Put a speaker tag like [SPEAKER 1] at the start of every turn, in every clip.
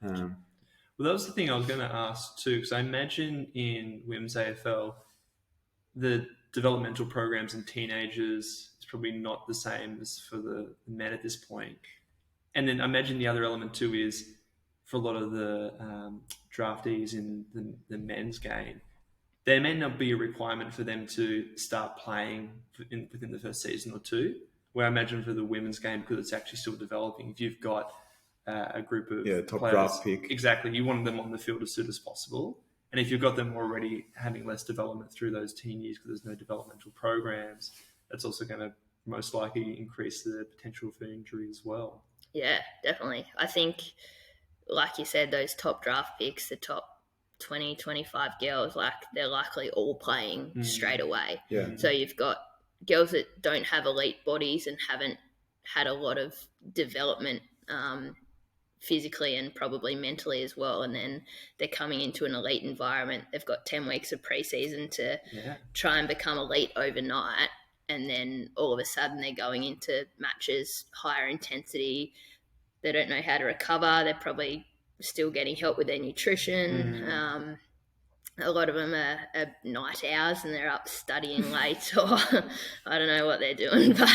[SPEAKER 1] Well, that was the thing I was going to ask too, because I imagine in women's AFL, the developmental programs in teenagers is probably not the same as for the men at this point. And then I imagine the other element too is for a lot of the draftees in the men's game, there may not be a requirement for them to start playing within the first season or two. Where I imagine for the women's game, because it's actually still developing, if you've got a group of
[SPEAKER 2] top
[SPEAKER 1] players,
[SPEAKER 2] draft pick.
[SPEAKER 1] exactly, you want them on the field as soon as possible. And if you've got them already having less development through those teen years because there's no developmental programs, that's also going to most likely increase the potential for injury as well.
[SPEAKER 3] Yeah, definitely. I think, like you said, those top draft picks, the top 20, 25 girls, like they're likely all playing straight away.
[SPEAKER 2] Yeah.
[SPEAKER 3] So you've got girls that don't have elite bodies and haven't had a lot of development physically and probably mentally as well, and then they're coming into an elite environment. They've got 10 weeks of preseason to try and become elite overnight, and then all of a sudden they're going into matches, higher intensity. They don't know how to recover. They're probably still getting help with their nutrition. A lot of them are night owls and they're up studying late, or I don't know what they're doing, but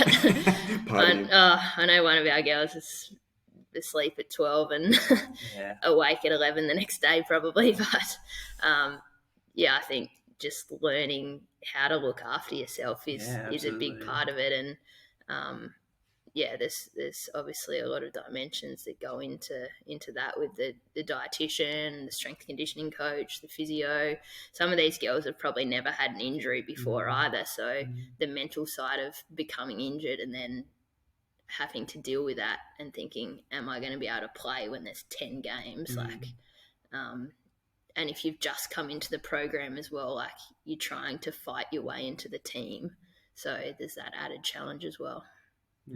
[SPEAKER 3] I know one of our girls is asleep at 12 and awake at 11 the next day probably. But I think just learning how to look after yourself is a big part of it. And there's obviously a lot of dimensions that go into that with the dietitian, the strength conditioning coach, the physio. Some of these girls have probably never had an injury before either, so the mental side of becoming injured and then having to deal with that and thinking, am I going to be able to play when there's 10 games? And if you've just come into the program as well, like you're trying to fight your way into the team. So there's that added challenge as well.